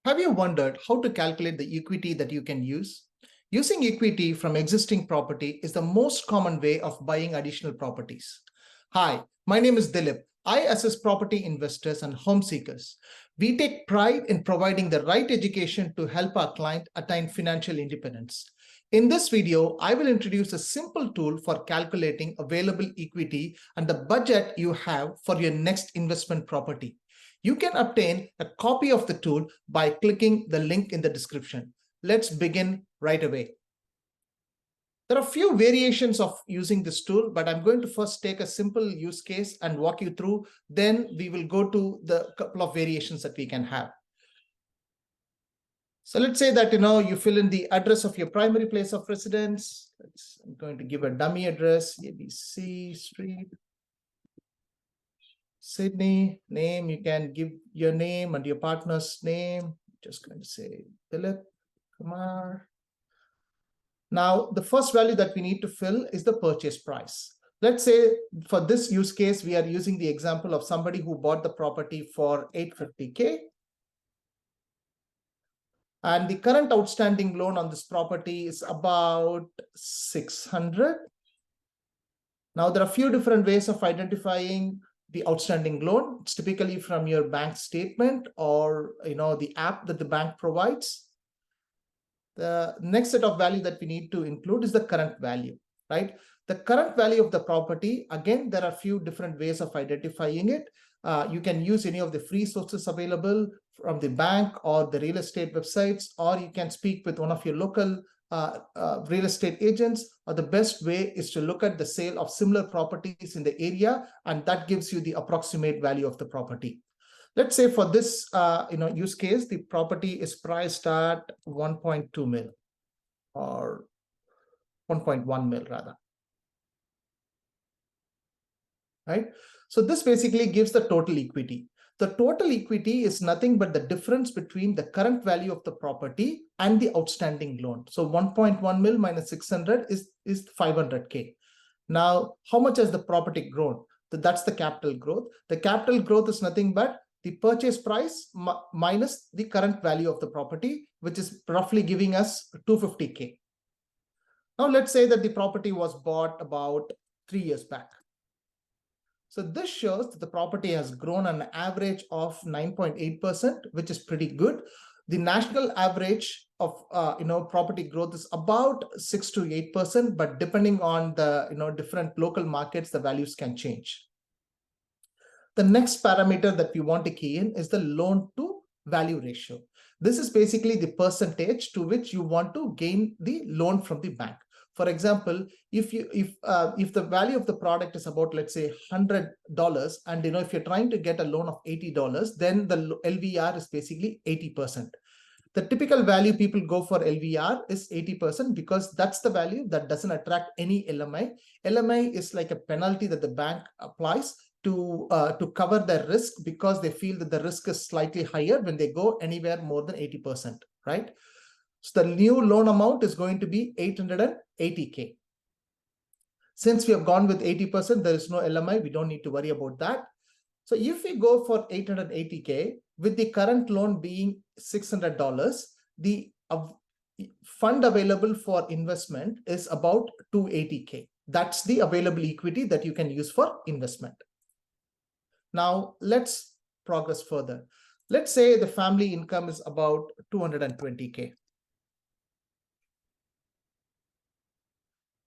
Have you wondered how to calculate the equity that you can use? Using equity from existing property is the most common way of buying additional properties. Hi, my name is Dilip. I assess property investors and home seekers. We take pride in providing the right education to help our client attain financial independence. In this video, I will introduce a simple tool for calculating available equity and the budget you have for your next investment property. You can obtain a copy of the tool by clicking the link in the description. Let's begin right away. There are a few variations of using this tool, but I'm going to first take a simple use case and walk you through. Then we will go to the couple of variations that we can have. So let's say that you fill in the address of your primary place of residence. I'm going to give a dummy address, ABC Street, Sydney. Name, you can give your name and your partner's name. Just going to say Dilip Kumar. Now, the first value that we need to fill is the purchase price. Let's say for this use case, we are using the example of somebody who bought the property for $850K. And the current outstanding loan on this property is about $600. Now, there are a few different ways of identifying the outstanding loan. It's typically from your bank statement or the app that the bank provides. The next set of value that we need to include is the current value, right? The current value of the property, again, there are a few different ways of identifying it. You can use any of the free sources available from the bank or the real estate websites, or you can speak with one of your local real estate agents, or the best way is to look at the sale of similar properties in the area, and that gives you the approximate value of the property. Let's say for this use case, the property is priced at 1.2 mil or 1.1 mil rather. Right? So this basically gives the total equity. The total equity is nothing but the difference between the current value of the property and the outstanding loan. So 1.1 mil minus 600 is 500K. Now, how much has the property grown? That's the capital growth. The capital growth is nothing but the purchase price minus the current value of the property, which is roughly giving us 250K. Now, let's say that the property was bought about 3 years back. So this shows that the property has grown an average of 9.8%, which is pretty good. The national average of property growth is about 6 to 8%, but depending on the different local markets, the values can change. The next parameter that we want to key in is the loan to value ratio. This is basically the percentage to which you want to gain the loan from the bank. For example, if the value of the product is about, let's say, $100, and if you're trying to get a loan of $80, then the LVR is basically 80%. The typical value people go for LVR is 80% because that's the value that doesn't attract any LMI. LMI is like a penalty that the bank applies to cover their risk because they feel that the risk is slightly higher when they go anywhere more than 80%, right? So the new loan amount is going to be 880K. Since we have gone with 80%, there is no LMI. We don't need to worry about that. So if we go for 880K, with the current loan being $600, the fund available for investment is about 280K. That's the available equity that you can use for investment. Now, let's progress further. Let's say the family income is about 220K.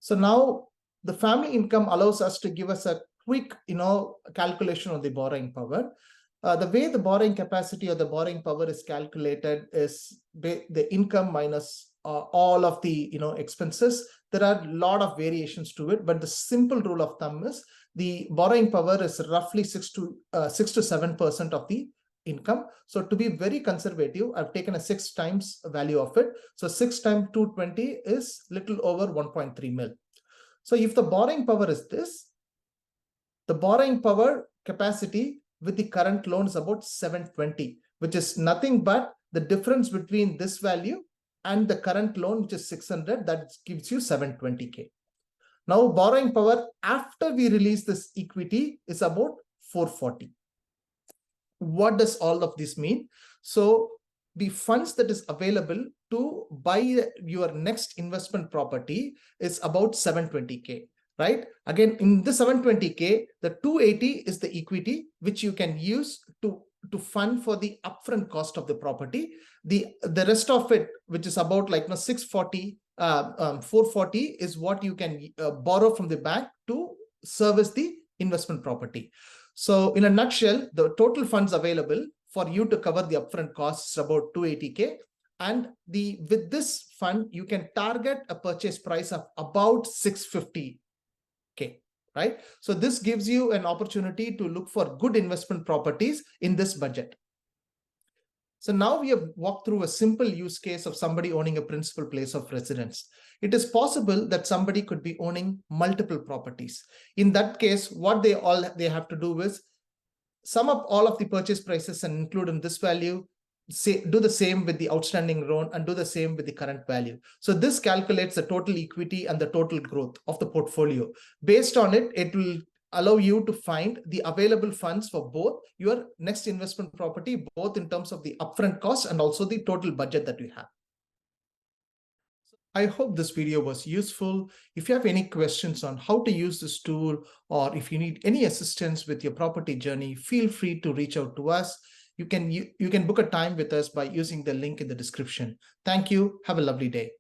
So now the family income allows us to give us a quick, calculation of the borrowing power. The way the borrowing capacity or the borrowing power is calculated is the income minus all of the, expenses. There are a lot of variations to it, but the simple rule of thumb is the borrowing power is roughly 6 to 7% of the income. So to be very conservative, I've taken a 6 times value of it. So 6 times 220 is little over 1.3 mil. So if the borrowing power is this, the borrowing power capacity with the current loan is about 720, which is nothing but the difference between this value and the current loan, which is 600, that gives you 720K. Now, borrowing power after we release this equity is about 440. What does all of this mean? So the funds that is available to buy your next investment property is about 720K, right? Again, in the 720K, the 280 is the equity, which you can use to fund for the upfront cost of the property. The rest of it, which is about like 640, 440 is what you can borrow from the bank to service the investment property. So in a nutshell, the total funds available for you to cover the upfront costs is about 280K. And with this fund, you can target a purchase price of about 650K, right? So this gives you an opportunity to look for good investment properties in this budget. So now we have walked through a simple use case of somebody owning a principal place of residence. It is possible that somebody could be owning multiple properties. In that case, what they have to do is sum up all of the purchase prices and include in this value, do the same with the outstanding loan and do the same with the current value. So this calculates the total equity and the total growth of the portfolio. Based on it, it will allow you to find the available funds for both your next investment property, both in terms of the upfront cost and also the total budget that you have. I hope this video was useful. If you have any questions on how to use this tool, or if you need any assistance with your property journey, feel free to reach out to us. You can book a time with us by using the link in the description. Thank you. Have a lovely day.